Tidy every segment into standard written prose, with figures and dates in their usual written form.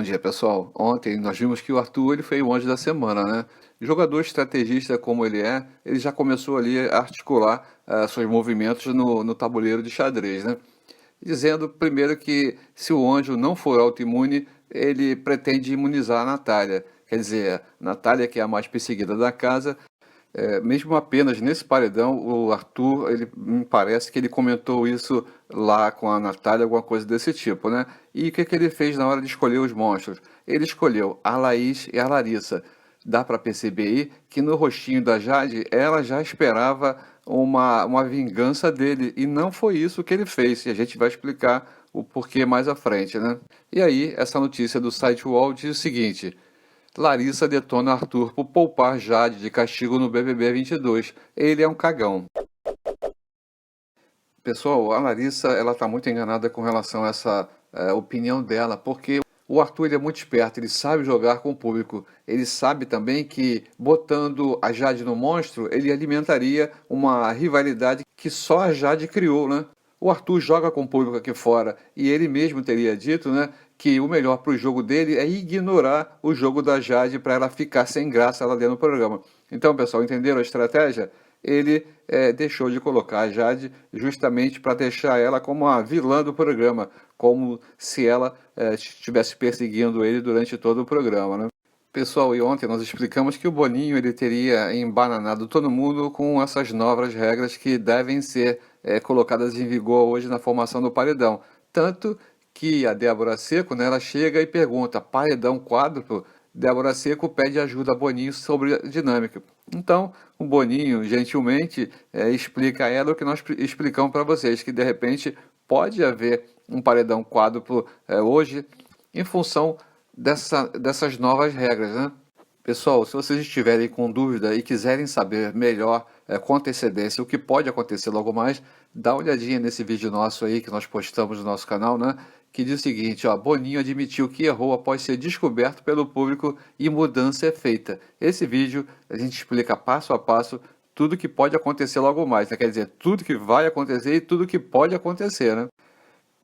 Bom dia, pessoal. Ontem nós vimos que o Arthur ele foi o anjo da semana, né? Jogador estrategista como ele é, ele já começou ali a articular seus movimentos no tabuleiro de xadrez, né? Dizendo primeiro que se o anjo não for autoimune, ele pretende imunizar a Natália. Quer dizer, a Natália, que é a mais perseguida da casa, mesmo apenas nesse paredão, o Arthur, ele me parece que ele comentou isso lá com a Natália, alguma coisa desse tipo, né? E o que que ele fez na hora de escolher os monstros? Ele escolheu a Laís e a Larissa. Dá para perceber aí que no rostinho da Jade, ela já esperava uma vingança dele, e não foi isso que ele fez, e a gente vai explicar o porquê mais à frente, né? E aí, essa notícia do site UOL diz o seguinte: Larissa detona Arthur por poupar Jade de castigo no BBB 22. Ele é um cagão. Pessoal, a Larissa ela está muito enganada com relação a essa opinião dela, porque o Arthur ele é muito esperto, ele sabe jogar com o público. Ele sabe também que botando a Jade no monstro, ele alimentaria uma rivalidade que só a Jade criou, né? O Arthur joga com o público aqui fora e ele mesmo teria dito, né, que o melhor para o jogo dele é ignorar o jogo da Jade para ela ficar sem graça lá dentro do programa. Então, pessoal, entenderam a estratégia? Ele deixou de colocar a Jade justamente para deixar ela como a vilã do programa, como se ela estivesse perseguindo ele durante todo o programa, né? Pessoal, e ontem nós explicamos que o Boninho ele teria embananado todo mundo com essas novas regras que devem ser colocadas em vigor hoje na formação do paredão. Tanto que a Débora Seco, né, ela chega e pergunta, paredão quádruplo? Débora Seco pede ajuda a Boninho sobre a dinâmica. Então, o Boninho, gentilmente, explica a ela o que nós explicamos para vocês, que de repente pode haver um paredão quádruplo hoje em função dessas novas regras, né? Pessoal, se vocês estiverem com dúvida e quiserem saber melhor com antecedência o que pode acontecer logo mais, dá uma olhadinha nesse vídeo nosso aí que nós postamos no nosso canal, né? Que diz o seguinte, ó, Boninho admitiu que errou após ser descoberto pelo público e mudança é feita. Esse vídeo a gente explica passo a passo tudo que pode acontecer logo mais, né? Quer dizer, tudo que vai acontecer e tudo que pode acontecer, né?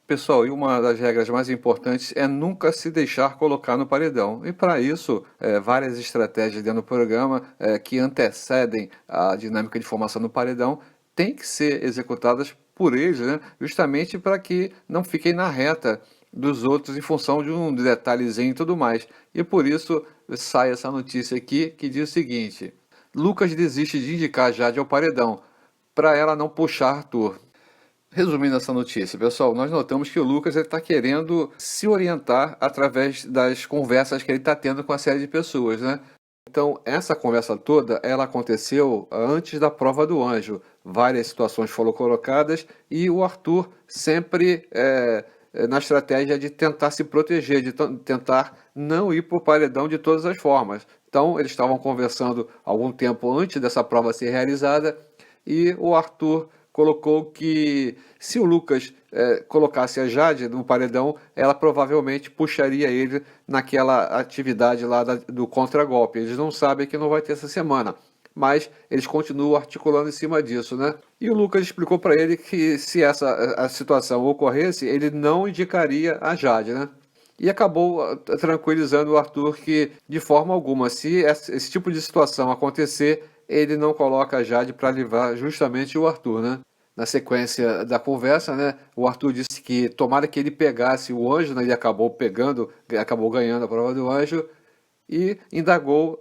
Pessoal, e uma das regras mais importantes é nunca se deixar colocar no paredão. E para isso, várias estratégias dentro do programa que antecedem a dinâmica de formação no paredão têm que ser executadas por eles, né? Justamente para que não fiquem na reta dos outros em função de um detalhezinho e tudo mais. E por isso sai essa notícia aqui que diz o seguinte: Lucas desiste de indicar Jade ao paredão para ela não puxar Arthur. Resumindo essa notícia, pessoal, nós notamos que o Lucas está querendo se orientar através das conversas que ele está tendo com a série de pessoas, né? Então, essa conversa toda, ela aconteceu antes da prova do anjo. Várias situações foram colocadas e o Arthur sempre na estratégia de tentar se proteger, de tentar não ir para o paredão de todas as formas. Então, eles estavam conversando algum tempo antes dessa prova ser realizada e o Arthur colocou que se o Lucas colocasse a Jade no paredão, ela provavelmente puxaria ele naquela atividade lá do contragolpe. Eles não sabem que não vai ter essa semana, mas eles continuam articulando em cima disso, né? E o Lucas explicou para ele que se a situação ocorresse, ele não indicaria a Jade, né? E acabou tranquilizando o Arthur que, de forma alguma, se esse tipo de situação acontecer, ele não coloca a Jade para livrar justamente o Arthur, né? Na sequência da conversa, né, o Arthur disse que tomara que ele pegasse o anjo, né, ele acabou pegando, acabou ganhando a prova do anjo, e indagou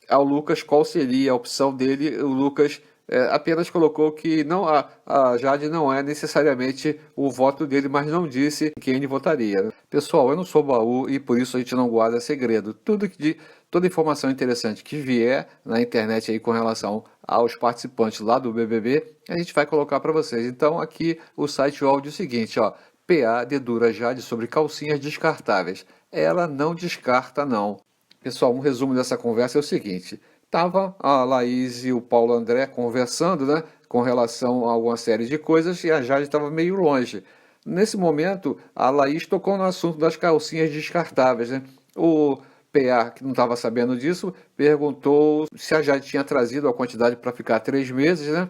ao Lucas qual seria a opção dele. O Lucas apenas colocou que não, a Jade não é necessariamente o voto dele, mas não disse quem ele votaria. Pessoal, eu não sou baú e por isso a gente não guarda segredo. Toda informação interessante que vier na internet aí com relação aos participantes lá do BBB, a gente vai colocar para vocês. Então aqui o site UOL diz o seguinte, ó, PA dedura Jade sobre calcinhas descartáveis. Ela não descarta não. Pessoal, um resumo dessa conversa é o seguinte: tava a Laís e o Paulo André conversando, né, com relação a alguma série de coisas e a Jade estava meio longe. Nesse momento, a Laís tocou no assunto das calcinhas descartáveis, né? O PA, que não estava sabendo disso, perguntou se a Jade tinha trazido a quantidade para ficar 3 meses, né?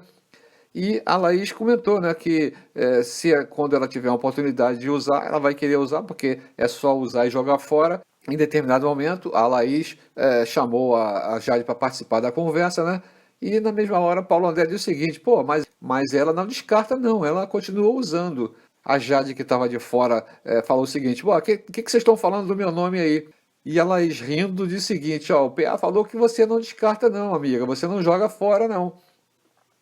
E a Laís comentou, né, que quando ela tiver a oportunidade de usar, ela vai querer usar, porque é só usar e jogar fora. Em determinado momento, a Laís chamou a Jade para participar da conversa, né? E na mesma hora, Paulo André disse o seguinte: pô, mas ela não descarta, não, ela continuou usando. A Jade, que estava de fora, falou o seguinte: pô, o que vocês estão falando do meu nome aí? E a Laís rindo disse o seguinte: ó, o PA falou que você não descarta, não, amiga, você não joga fora, não.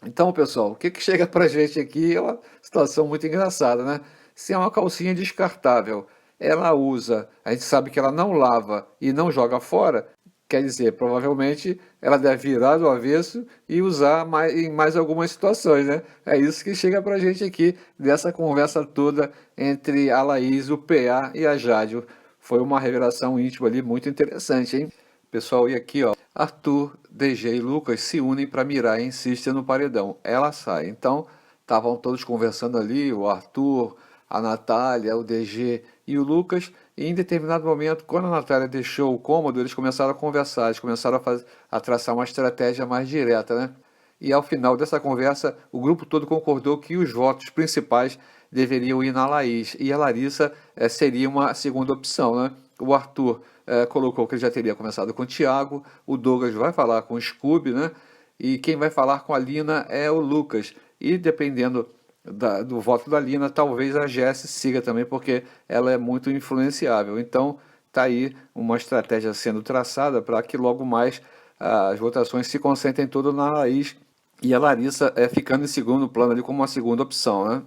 Então, pessoal, o que chega pra gente aqui é uma situação muito engraçada, né? Se é uma calcinha descartável, ela usa, a gente sabe que ela não lava e não joga fora, quer dizer, provavelmente ela deve virar do avesso e usar em mais algumas situações, né? É isso que chega pra gente aqui dessa conversa toda entre a Laís, o PA e a Jade. Foi uma revelação íntima ali muito interessante, hein? Pessoal, e aqui, ó, Arthur, DG e Lucas se unem para mirar e insistem no paredão. Ela sai. Então, estavam todos conversando ali, o Arthur, a Natália, o DG e o Lucas. E em determinado momento, quando a Natália deixou o cômodo, eles começaram a conversar, eles começaram a traçar uma estratégia mais direta, né? E ao final dessa conversa, o grupo todo concordou que os votos principais deveriam ir na Laís e a Larissa seria uma segunda opção, né? O Arthur colocou que ele já teria começado com o Thiago, o Douglas vai falar com o Scooby, né? E quem vai falar com a Lina é o Lucas. E dependendo do voto da Lina, talvez a Jessie siga também, porque ela é muito influenciável. Então, tá aí uma estratégia sendo traçada para que logo mais as votações se concentrem todas na Laís e a Larissa ficando em segundo plano ali como uma segunda opção, né?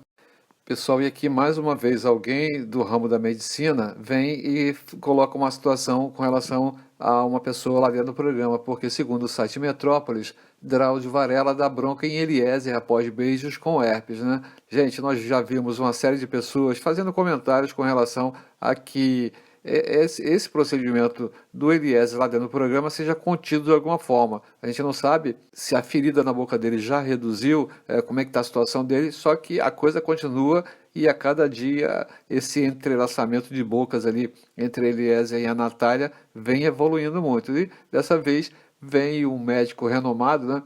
Pessoal, e aqui mais uma vez alguém do ramo da medicina vem e coloca uma situação com relação a uma pessoa lá dentro do programa, porque segundo o site Metrópolis, Drauzio Varela dá bronca em Eliezer após beijos com herpes, né? Gente, nós já vimos uma série de pessoas fazendo comentários com relação a que esse procedimento do Eliezer lá dentro do programa seja contido de alguma forma. A gente não sabe se a ferida na boca dele já reduziu, como é que está a situação dele, só que a coisa continua e a cada dia esse entrelaçamento de bocas ali entre Eliezer e a Natália vem evoluindo muito. E dessa vez vem um médico renomado, né,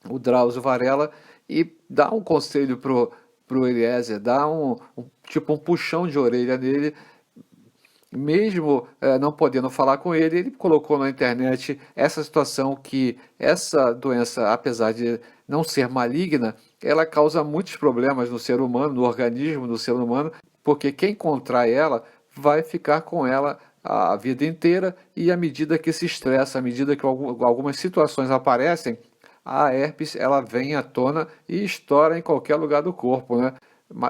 o Drauzio Varela, e dá um conselho pro Eliezer, dá tipo um puxão de orelha nele, mesmo não podendo falar com ele, ele colocou na internet essa situação que essa doença, apesar de não ser maligna, ela causa muitos problemas no ser humano, no organismo do ser humano, porque quem contrai ela vai ficar com ela a vida inteira e à medida que se estressa, à medida que algumas situações aparecem, a herpes ela vem à tona e estoura em qualquer lugar do corpo, né?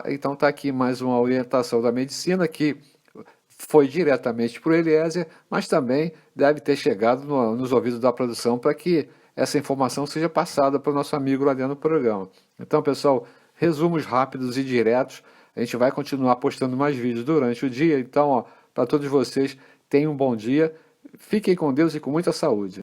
Então está aqui mais uma orientação da medicina que foi diretamente para o Eliezer, mas também deve ter chegado nos ouvidos da produção para que essa informação seja passada para o nosso amigo lá dentro do programa. Então, pessoal, resumos rápidos e diretos. A gente vai continuar postando mais vídeos durante o dia. Então, para todos vocês, tenham um bom dia. Fiquem com Deus e com muita saúde.